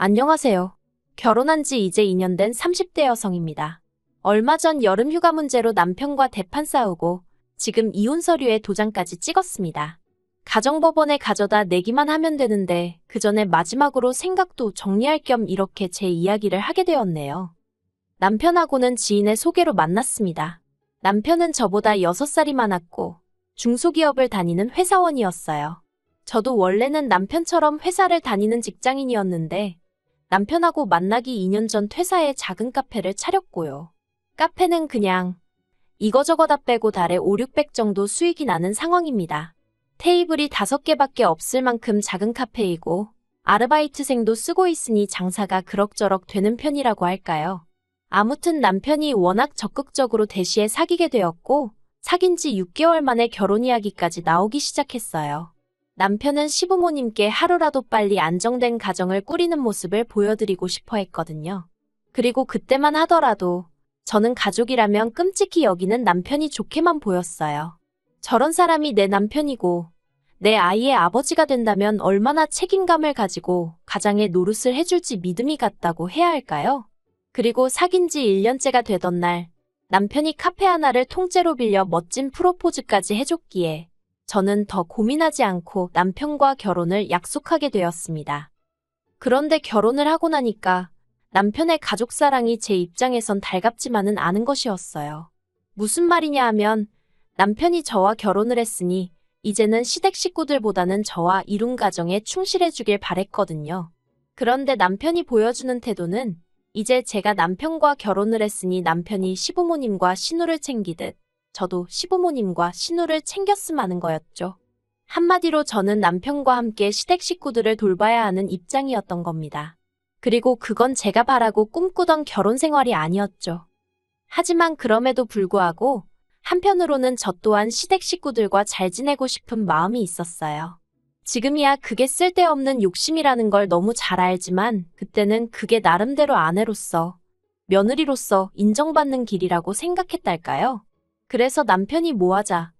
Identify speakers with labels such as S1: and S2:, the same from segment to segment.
S1: 안녕하세요. 결혼한 지 이제 2년 된 30대 여성입니다. 얼마 전 여름 휴가 문제로 남편과 대판 싸우고 지금 이혼 서류에 도장까지 찍었습니다. 가정법원에 가져다 내기만 하면 되는데 그 전에 마지막으로 생각도 정리할 겸 이렇게 제 이야기를 하게 되었네요. 남편하고는 지인의 소개로 만났습니다. 남편은 저보다 6살이 많았고 중소기업을 다니는 회사원이었어요. 저도 원래는 남편처럼 회사를 다니는 직장인이었는데 남편하고 만나기 2년 전 퇴사해 작은 카페를 차렸고요. 카페는 그냥 이거저거 다 빼고 달에 5,600 정도 수익이 나는 상황입니다. 테이블이 5개밖에 없을 만큼 작은 카페이고 아르바이트생도 쓰고 있으니 장사가 그럭저럭 되는 편이라고 할까요? 아무튼 남편이 워낙 적극적으로 대시에 사귀게 되었고 사귄 지 6개월 만에 결혼 이야기까지 나오기 시작했어요. 남편은 시부모님께 하루라도 빨리 안정된 가정을 꾸리는 모습을 보여드리고 싶어 했거든요. 그리고 그때만 하더라도 저는 가족이라면 끔찍히 여기는 남편이 좋게만 보였어요. 저런 사람이 내 남편이고 내 아이의 아버지가 된다면 얼마나 책임감을 가지고 가장의 노릇을 해줄지 믿음이 갔다고 해야 할까요? 그리고 사귄 지 1년째가 되던 날 남편이 카페 하나를 통째로 빌려 멋진 프로포즈까지 해줬기에 저는 더 고민하지 않고 남편과 결혼을 약속하게 되었습니다. 그런데 결혼을 하고 나니까 남편의 가족사랑이 제 입장에선 달갑지만은 않은 것이었어요. 무슨 말이냐 하면 남편이 저와 결혼을 했으니 이제는 시댁 식구들보다는 저와 이룬 가정에 충실해주길 바랬거든요. 그런데 남편이 보여주는 태도는 이제 제가 남편과 결혼을 했으니 남편이 시부모님과 시누를 챙기듯 저도 시부모님과 시누를 챙겼음 하는 거였죠. 한마디로 저는 남편과 함께 시댁 식구들을 돌봐야 하는 입장이었던 겁니다. 그리고 그건 제가 바라고 꿈꾸던 결혼 생활이 아니었죠. 하지만 그럼에도 불구하고 한편으로는 저 또한 시댁 식구들과 잘 지내고 싶은 마음이 있었어요. 지금이야 그게 쓸데없는 욕심이라는 걸 너무 잘 알지만 그때는 그게 나름대로 아내로서, 며느리로서 인정받는 길이라고 생각했달까요? 그래서 남편이 뭐 하자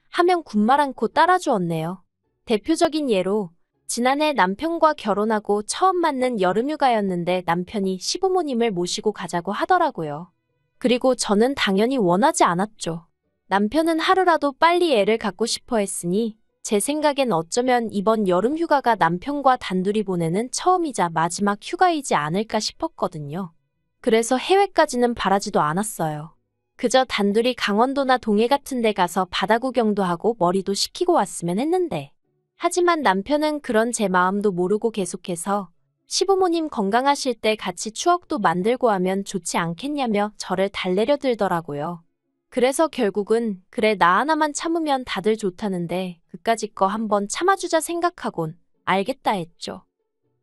S1: 하면 군말 않고 따라주었네요. 대표적인 예로 지난해 남편과 결혼하고 처음 맞는 여름휴가였는데 남편이 시부모님을 모시고 가자고 하더라고요. 그리고 저는 당연히 원하지 않았죠. 남편은 하루라도 빨리 애를 갖고 싶어 했으니 제 생각엔 어쩌면 이번 여름휴가가 남편과 단둘이 보내는 처음이자 마지막 휴가이지 않을까 싶었거든요. 그래서 해외까지는 바라지도 않았어요. 그저 단둘이 강원도나 동해 같은 데 가서 바다 구경도 하고 머리도 식히고 왔으면 했는데. 하지만 남편은 그런 제 마음도 모르고 계속해서 시부모님 건강하실 때 같이 추억도 만들고 하면 좋지 않겠냐며 저를 달래려 들더라고요. 그래서 결국은 그래 나 하나만 참으면 다들 좋다는데 그까짓 거 한번 참아주자 생각하곤 알겠다 했죠.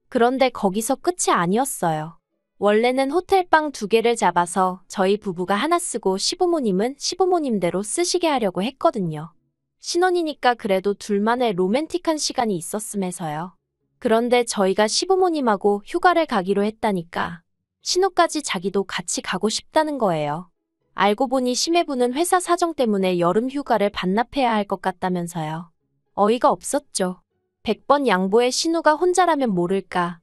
S1: 그런데 거기서 끝이 아니었어요. 원래는 호텔방 2개를 잡아서 저희 부부가 하나 쓰고 시부모님은 시부모님대로 쓰시게 하려고 했거든요. 신혼이니까 그래도 둘만의 로맨틱한 시간이 있었음에서요. 그런데 저희가 시부모님하고 휴가를 가기로 했다니까 신우까지 자기도 같이 가고 싶다는 거예요. 알고 보니 심해부는 회사 사정 때문에 여름 휴가를 반납해야 할 것 같다면서요. 어이가 없었죠. 100번 양보해 신우가 혼자라면 모를까.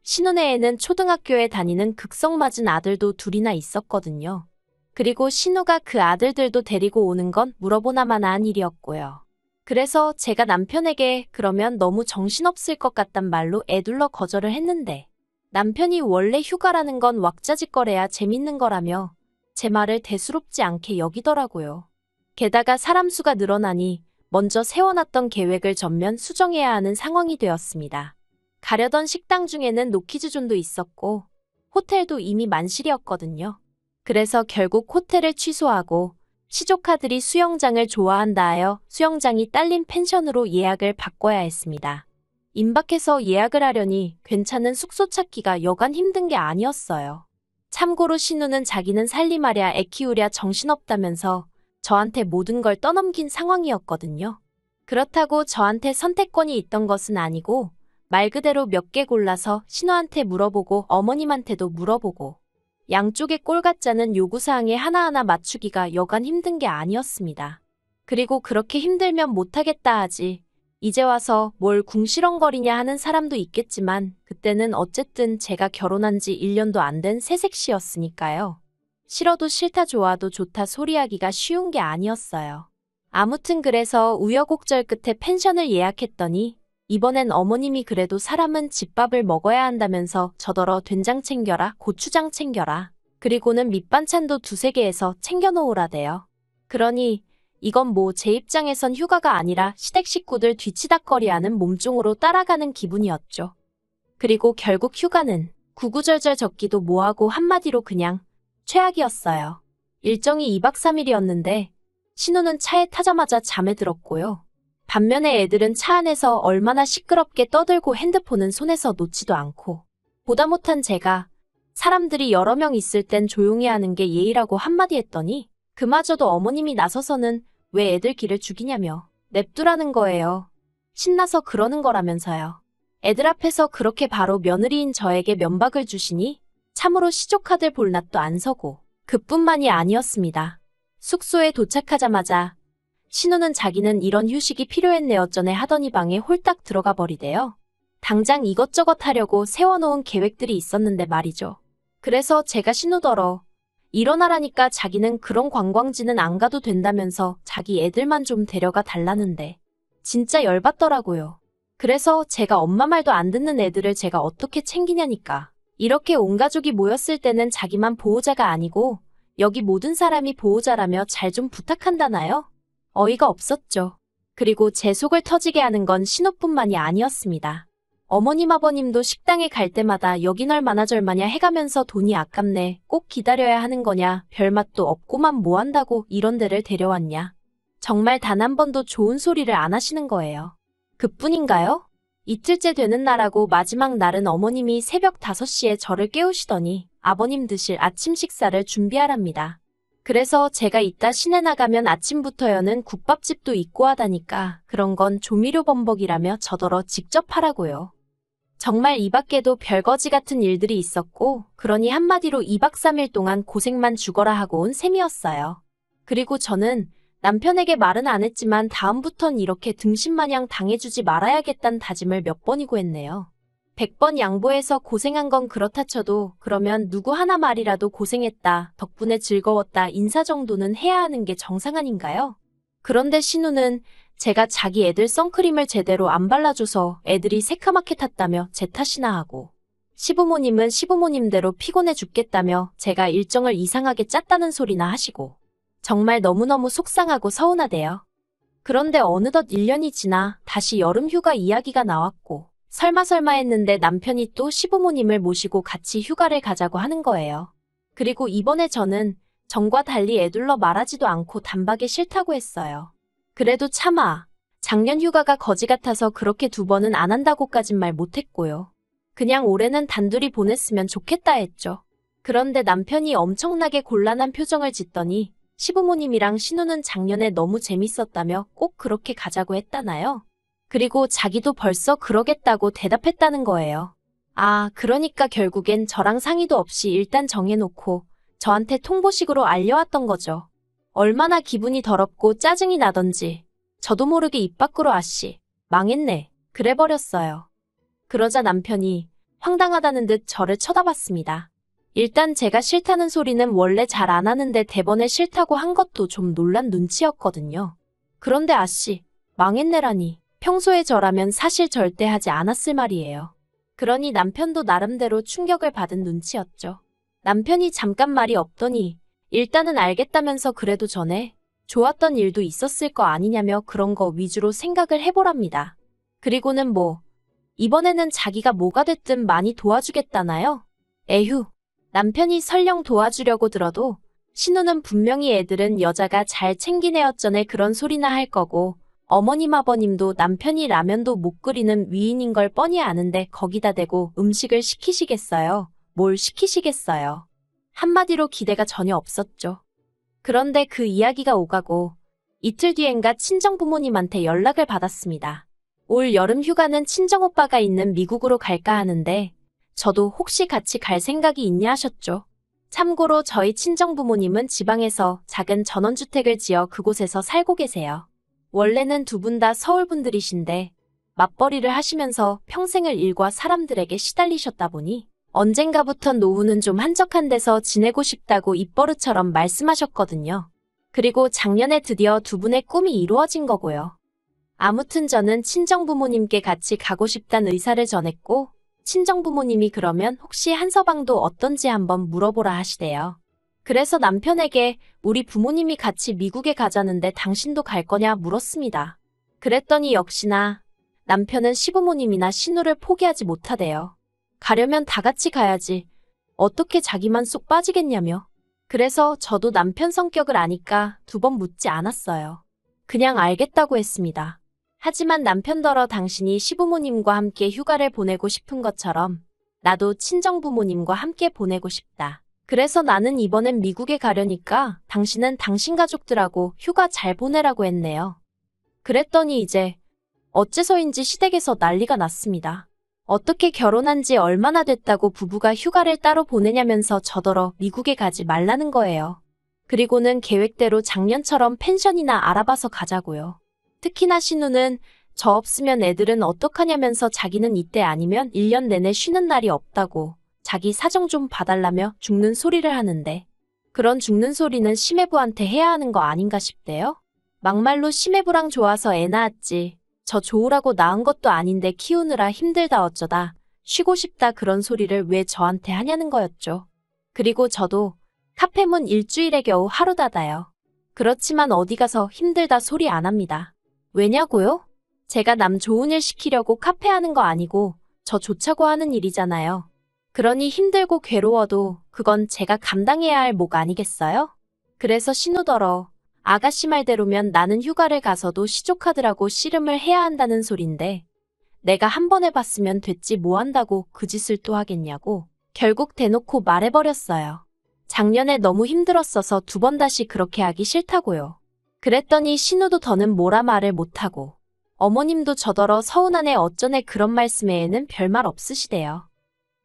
S1: 신혼의 애는 초등학교에 다니는 극성맞은 아들도 둘이나 있었거든요. 그리고 신우가 그 아들들도 데리고 오는 건 물어보나마나한 일이었고요. 그래서 제가 남편에게 그러면 너무 정신없을 것 같단 말로 애둘러 거절을 했는데 남편이 원래 휴가라는 건 왁자지껄해야 재밌는 거라며 제 말을 대수롭지 않게 여기더라고요. 게다가 사람 수가 늘어나니 먼저 세워놨던 계획을 전면 수정해야 하는 상황이 되었습니다. 가려던 식당 중에는 노키즈존도 있었고 호텔도 이미 만실이었거든요. 그래서 결국 호텔을 취소하고 시조카들이 수영장을 좋아한다 하여 수영장이 딸린 펜션으로 예약을 바꿔야 했습니다. 임박해서 예약을 하려니 괜찮은 숙소 찾기가 여간 힘든 게 아니었어요. 참고로 신우는 자기는 살림하랴 애 키우랴 정신없다면서 저한테 모든 걸 떠넘긴 상황이었거든요. 그렇다고 저한테 선택권이 있던 것은 아니고 말 그대로 몇 개 골라서 신우한테 물어보고 어머님한테도 물어보고 양쪽의 꼴같자는 요구사항에 하나하나 맞추기가 여간 힘든 게 아니었습니다. 그리고 그렇게 힘들면 못하겠다 하지 이제 와서 뭘 궁시렁거리냐 하는 사람도 있겠지만 그때는 어쨌든 제가 결혼한 지 1년도 안 된 새색시였으니까요. 싫어도 싫다 좋아도 좋다 소리하기가 쉬운 게 아니었어요. 아무튼 그래서 우여곡절 끝에 펜션을 예약했더니 이번엔 어머님이 그래도 사람은 집밥을 먹어야 한다면서 저더러 된장 챙겨라, 고추장 챙겨라, 그리고는 밑반찬도 두세 개에서 챙겨놓으라대요. 그러니 이건 뭐 제 입장에선 휴가가 아니라 시댁 식구들 뒤치다꺼리하는 몸종으로 따라가는 기분이었죠. 그리고 결국 휴가는 구구절절 적기도 뭐하고 한마디로 그냥 최악이었어요. 일정이 2박 3일이었는데 신우는 차에 타자마자 잠에 들었고요. 반면에 애들은 차 안에서 얼마나 시끄럽게 떠들고 핸드폰은 손에서 놓지도 않고, 보다 못한 제가 사람들이 여러 명 있을 땐 조용히 하는 게 예의라고 한마디 했더니 그마저도 어머님이 나서서는 왜 애들 기를 죽이냐며 냅두라는 거예요. 신나서 그러는 거라면서요. 애들 앞에서 그렇게 바로 며느리인 저에게 면박을 주시니 참으로 시조카들 볼 낯도 안 서고, 그뿐만이 아니었습니다. 숙소에 도착하자마자 신우는 자기는 이런 휴식이 필요했네요 전에 하더니 방에 홀딱 들어가 버리대요. 당장 이것저것 하려고 세워놓은 계획들이 있었는데 말이죠. 그래서 제가 신우더러 일어나라니까 자기는 그런 관광지는 안 가도 된다면서 자기 애들만 좀 데려가 달라는데 진짜 열받더라고요. 그래서 제가 엄마 말도 안 듣는 애들을 제가 어떻게 챙기냐니까. 이렇게 온 가족이 모였을 때는 자기만 보호자가 아니고 여기 모든 사람이 보호자라며 잘 좀 부탁한다나요? 어이가 없었죠. 그리고 제 속을 터지게 하는 건 신우뿐만이 아니었습니다. 어머님 아버님도 식당에 갈 때마다 여긴 얼마나 절마냐 해가면서 돈이 아깝네, 꼭 기다려야 하는 거냐, 별맛도 없고만 뭐 한다고 이런 데를 데려왔냐. 정말 단 한 번도 좋은 소리를 안 하시는 거예요. 그뿐인가요? 이틀째 되는 날하고 마지막 날은 어머님이 새벽 5시에 저를 깨우시더니 아버님 드실 아침 식사를 준비하랍니다. 그래서 제가 이따 시내 나가면 아침부터여는 국밥집도 있고 하다니까 그런 건 조미료 범벅이라며 저더러 직접 하라고요. 정말 이 밖에도 별거지 같은 일들이 있었고, 그러니 한마디로 2박 3일 동안 고생만 죽어라 하고 온 셈이었어요. 그리고 저는 남편에게 말은 안 했지만 다음부턴 이렇게 등신마냥 당해주지 말아야겠다는 다짐을 몇 번이고 했네요. 100번 양보해서 고생한 건 그렇다 쳐도 그러면 누구 하나 말이라도 고생했다, 덕분에 즐거웠다 인사 정도는 해야 하는 게 정상 아닌가요? 그런데 신우는 제가 자기 애들 선크림을 제대로 안 발라줘서 애들이 새카맣게 탔다며 제 탓이나 하고, 시부모님은 시부모님대로 피곤해 죽겠다며 제가 일정을 이상하게 짰다는 소리나 하시고, 정말 너무너무 속상하고 서운하대요. 그런데 어느덧 1년이 지나 다시 여름 휴가 이야기가 나왔고, 설마 했는데 남편이 또 시부모님을 모시고 같이 휴가를 가자고 하는 거예요. 그리고 이번에 저는 전과 달리 애둘러 말하지도 않고 단박에 싫다고 했어요. 그래도 차마 작년 휴가가 거지 같아서 그렇게 2번은 안 한다고까진 말 못했고요. 그냥 올해는 단둘이 보냈으면 좋겠다 했죠. 그런데 남편이 엄청나게 곤란한 표정을 짓더니 시부모님이랑 신우는 작년에 너무 재밌었다며 꼭 그렇게 가자고 했다나요? 그리고 자기도 벌써 그러겠다고 대답했다는 거예요. 아, 그러니까 결국엔 저랑 상의도 없이 일단 정해놓고 저한테 통보식으로 알려왔던 거죠. 얼마나 기분이 더럽고 짜증이 나던지 저도 모르게 입 밖으로 아씨, 망했네, 그래버렸어요. 그러자 남편이 황당하다는 듯 저를 쳐다봤습니다. 일단 제가 싫다는 소리는 원래 잘 안 하는데 대번에 싫다고 한 것도 좀 놀란 눈치였거든요. 그런데 아씨, 망했네라니, 평소에 저라면 사실 절대 하지 않았을 말이에요. 그러니 남편도 나름대로 충격을 받은 눈치였죠. 남편이 잠깐 말이 없더니 일단은 알겠다면서 그래도 전에 좋았던 일도 있었을 거 아니냐며 그런 거 위주로 생각을 해보랍니다. 그리고는 뭐 이번에는 자기가 뭐가 됐든 많이 도와주겠다나요? 에휴, 남편이 설령 도와주려고 들어도 신우는 분명히 애들은 여자가 잘 챙긴 애였전에 그런 소리나 할 거고, 어머님 아버님도 남편이 라면도 못 끓이는 위인인 걸 뻔히 아는데 거기다 대고 음식을 시키시겠어요? 뭘 시키시겠어요? 한마디로 기대가 전혀 없었죠. 그런데 그 이야기가 오가고 이틀 뒤엔가 친정부모님한테 연락을 받았습니다. 올 여름 휴가는 친정오빠가 있는 미국으로 갈까 하는데 저도 혹시 같이 갈 생각이 있냐 하셨죠. 참고로 저희 친정부모님은 지방에서 작은 전원주택을 지어 그곳에서 살고 계세요. 원래는 두 분 다 서울 분들이신데 맞벌이를 하시면서 평생을 일과 사람들에게 시달리셨다 보니 언젠가부턴 노후는 좀 한적한 데서 지내고 싶다고 입버릇처럼 말씀하셨거든요. 그리고 작년에 드디어 두 분의 꿈이 이루어진 거고요. 아무튼 저는 친정부모님께 같이 가고 싶다는 의사를 전했고 친정부모님이 그러면 혹시 한서방도 어떤지 한번 물어보라 하시대요. 그래서 남편에게 우리 부모님이 같이 미국에 가자는데 당신도 갈 거냐 물었습니다. 그랬더니 역시나 남편은 시부모님이나 신우를 포기하지 못하대요. 가려면 다 같이 가야지. 어떻게 자기만 쏙 빠지겠냐며. 그래서 저도 남편 성격을 아니까 두 번 묻지 않았어요. 그냥 알겠다고 했습니다. 하지만 남편더러 당신이 시부모님과 함께 휴가를 보내고 싶은 것처럼 나도 친정부모님과 함께 보내고 싶다. 그래서 나는 이번엔 미국에 가려니까 당신은 당신 가족들하고 휴가 잘 보내라고 했네요. 그랬더니 이제 어째서인지 시댁에서 난리가 났습니다. 어떻게 결혼한 지 얼마나 됐다고 부부가 휴가를 따로 보내냐면서 저더러 미국에 가지 말라는 거예요. 그리고는 계획대로 작년처럼 펜션이나 알아봐서 가자고요. 특히나 신우는 저 없으면 애들은 어떡하냐면서 자기는 이때 아니면 1년 내내 쉬는 날이 없다고 자기 사정 좀 봐달라며 죽는 소리를 하는데 그런 죽는 소리는 시매부한테 해야 하는 거 아닌가 싶대요. 막말로 시매부랑 좋아서 애 낳았지. 저 좋으라고 낳은 것도 아닌데 키우느라 힘들다 어쩌다 쉬고 싶다 그런 소리를 왜 저한테 하냐는 거였죠. 그리고 저도 카페문 일주일에 겨우 하루 닫아요. 그렇지만 어디 가서 힘들다 소리 안 합니다. 왜냐고요? 제가 남 좋은 일 시키려고 카페 하는 거 아니고 저 좋자고 하는 일이잖아요. 그러니 힘들고 괴로워도 그건 제가 감당해야 할 목 아니겠어요? 그래서 신우더러 아가씨 말대로면 나는 휴가를 가서도 시조카드라고 씨름을 해야 한다는 소린데 내가 한 번 해봤으면 됐지 뭐 한다고 그 짓을 또 하겠냐고 결국 대놓고 말해버렸어요. 작년에 너무 힘들었어서 두 번 다시 그렇게 하기 싫다고요. 그랬더니 신우도 더는 뭐라 말을 못하고 어머님도 저더러 서운하네 어쩌네 그런 말씀에는 별말 없으시대요.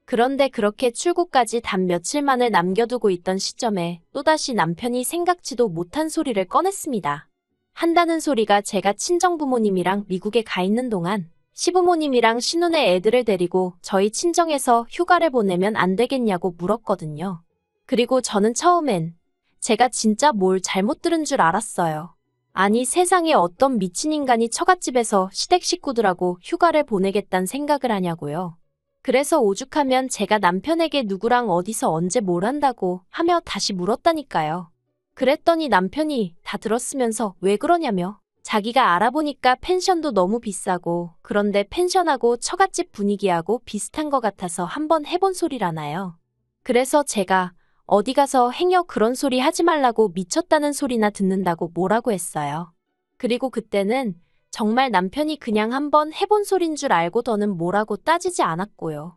S1: 그런데 그렇게 출국까지 단 며칠만을 남겨두고 있던 시점에 또다시 남편이 생각지도 못한 소리를 꺼냈습니다. 한다는 소리가 제가 친정부모님이랑 미국에 가 있는 동안 시부모님이랑 신우네 애들을 데리고 저희 친정에서 휴가를 보내면 안 되겠냐고 물었거든요. 그리고 저는 처음엔 제가 진짜 뭘 잘못 들은 줄 알았어요. 아니 세상에 어떤 미친 인간이 처갓집에서 시댁 식구들하고 휴가를 보내겠다는 생각을 하냐고요. 그래서 오죽하면 제가 남편에게 누구랑 어디서 언제 뭘 한다고 하며 다시 물었다니까요. 그랬더니 남편이 다 들었으면서 왜 그러냐며 자기가 알아보니까 펜션도 너무 비싸고 그런데 펜션하고 처갓집 분위기하고 비슷한 것 같아서 한번 해본 소리라나요. 그래서 제가 어디 가서 행여 그런 소리 하지 말라고 미쳤다는 소리나 듣는다고 뭐라고 했어요. 그리고 그때는 정말 남편이 그냥 한번 해본 소린 줄 알고 더는 뭐라고 따지지 않았고요.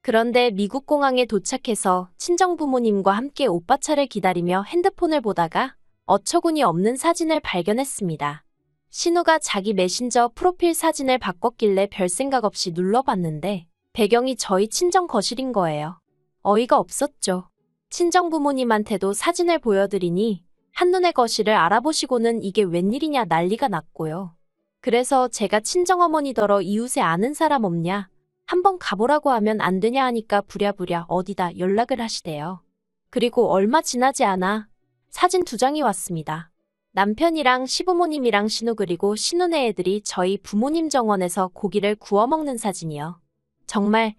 S1: 그런데 미국 공항에 도착해서 친정부모님과 함께 오빠 차를 기다리며 핸드폰을 보다가 어처구니 없는 사진을 발견했습니다. 신우가 자기 메신저 프로필 사진을 바꿨길래 별 생각 없이 눌러봤는데 배경이 저희 친정 거실인 거예요. 어이가 없었죠. 친정부모님한테도 사진을 보여드리니 한눈에 거실을 알아보시고는 이게 웬일이냐 난리가 났고요. 그래서 제가 친정어머니더러 이웃에 아는 사람 없냐? 한번 가보라고 하면 안 되냐 하니까 부랴부랴 어디다 연락을 하시대요. 그리고 얼마 지나지 않아 사진 2장이 왔습니다. 남편이랑 시부모님이랑 신우 그리고 신우네 애들이 저희 부모님 정원에서 고기를 구워 먹는 사진이요. 정말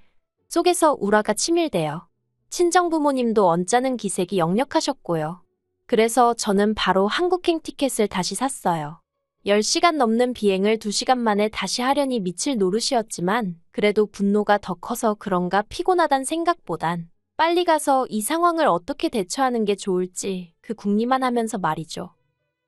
S1: 속에서 우라가 치밀대요. 친정부모님도 언짢은 기색이 역력하셨고요. 그래서 저는 바로 한국행 티켓을 다시 샀어요. 10시간 넘는 비행을 2시간 만에 다시 하려니 미칠 노릇이었지만 그래도 분노가 더 커서 그런가 피곤하단 생각보단 빨리 가서 이 상황을 어떻게 대처하는 게 좋을지 그 궁리만 하면서 말이죠.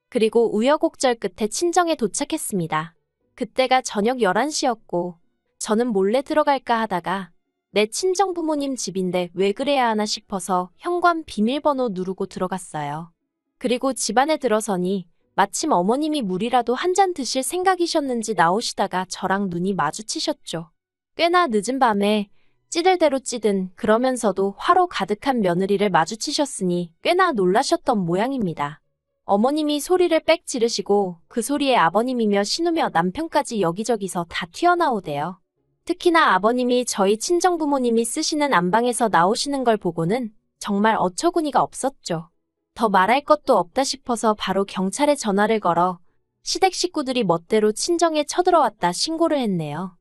S1: 그리고 우여곡절 끝에 친정에 도착했습니다. 그때가 저녁 11시였고 저는 몰래 들어갈까 하다가 내 친정부모님 집인데 왜 그래야 하나 싶어서 현관 비밀번호 누르고 들어갔어요. 그리고 집 안에 들어서니 마침 어머님이 물이라도 한 잔 드실 생각이셨는지 나오시다가 저랑 눈이 마주치셨죠. 꽤나 늦은 밤에 찌들 대로 찌든 그러면서도 화로 가득한 며느리를 마주치셨으니 꽤나 놀라셨던 모양입니다. 어머님이 소리를 빽 지르시고 그 소리에 아버님이며 신우며 남편까지 여기저기서 다 튀어나오대요. 특히나 아버님이 저희 친정부모님이 쓰시는 안방에서 나오시는 걸 보고는 정말 어처구니가 없었죠. 더 말할 것도 없다 싶어서 바로 경찰에 전화를 걸어 시댁 식구들이 멋대로 친정에 쳐들어왔다 신고를 했네요.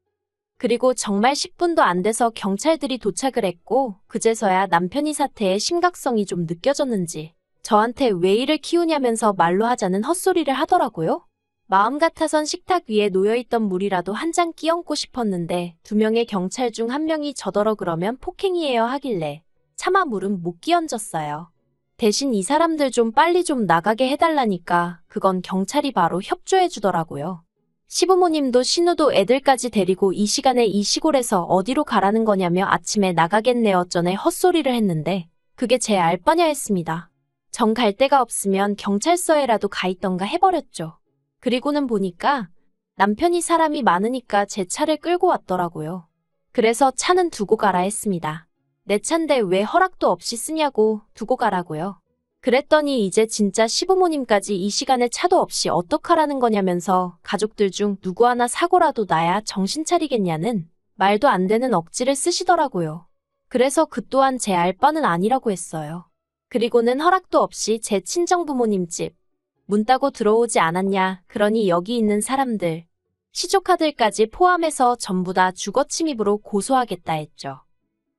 S1: 그리고 정말 10분도 안 돼서 경찰들이 도착을 했고 그제서야 남편이 사태의 심각성이 좀 느껴졌는지 저한테 왜 이를 키우냐면서 말로 하자는 헛소리를 하더라고요. 마음 같아선 식탁 위에 놓여있던 물이라도 한 잔 끼얹고 싶었는데 2명의 경찰 중 1명이 저더러 그러면 폭행이에요 하길래 차마 물은 못 끼얹었어요. 대신 이 사람들 좀 빨리 좀 나가게 해달라니까 그건 경찰이 바로 협조해주더라고요. 시부모님도 신우도 애들까지 데리고 이 시간에 이 시골에서 어디로 가라는 거냐며 아침에 나가겠네요 전에 헛소리를 했는데 그게 제 알바냐 했습니다. 정 갈 데가 없으면 경찰서에라도 가 있던가 해버렸죠. 그리고는 보니까 남편이 사람이 많으니까 제 차를 끌고 왔더라고요. 그래서 차는 두고 가라 했습니다. 내 차인데 왜 허락도 없이 쓰냐고 두고 가라고요. 그랬더니 이제 진짜 시부모님까지 이 시간에 차도 없이 어떡하라는 거냐면서 가족들 중 누구 하나 사고라도 나야 정신 차리겠냐는 말도 안 되는 억지를 쓰시더라고요. 그래서 그 또한 제 알바는 아니라고 했어요. 그리고는 허락도 없이 제 친정부모님 집 문 따고 들어오지 않았냐 그러니 여기 있는 사람들 시조카들까지 포함해서 전부 다 주거침입으로 고소하겠다 했죠.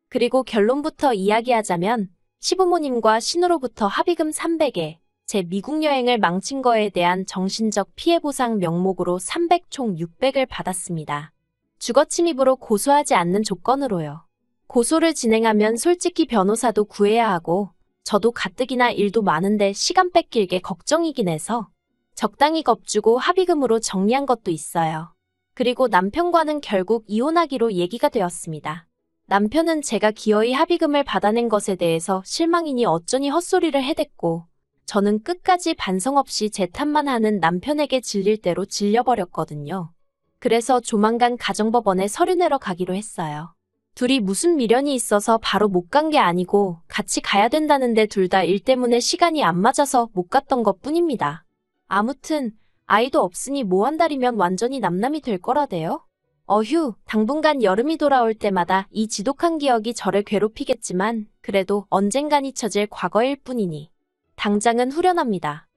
S1: 그리고 결론부터 이야기하자면 시부모님과 신우로부터 합의금 300에 제 미국 여행을 망친 거에 대한 정신적 피해보상 명목으로 300 총 600을 받았습니다. 주거침입으로 고소하지 않는 조건으로요. 고소를 진행하면 솔직히 변호사도 구해야 하고 저도 가뜩이나 일도 많은데 시간 뺏길 게 걱정이긴 해서 적당히 겁주고 합의금으로 정리한 것도 있어요. 그리고 남편과는 결국 이혼하기로 얘기가 되었습니다. 남편은 제가 기어이 합의금을 받아낸 것에 대해서 실망이니 어쩌니 헛소리를 해댔고 저는 끝까지 반성 없이 제 탓만 하는 남편에게 질릴 대로 질려버렸거든요. 그래서 조만간 가정법원에 서류 내러 가기로 했어요. 둘이 무슨 미련이 있어서 바로 못 간 게 아니고 같이 가야 된다는데 둘 다 일 때문에 시간이 안 맞아서 못 갔던 것 뿐입니다. 아무튼 아이도 없으니 뭐 한 달이면 완전히 남남이 될 거라대요. 어휴, 당분간 여름이 돌아올 때마다 이 지독한 기억이 저를 괴롭히겠지만 그래도 언젠간 잊혀질 과거일 뿐이니 당장은 후련합니다.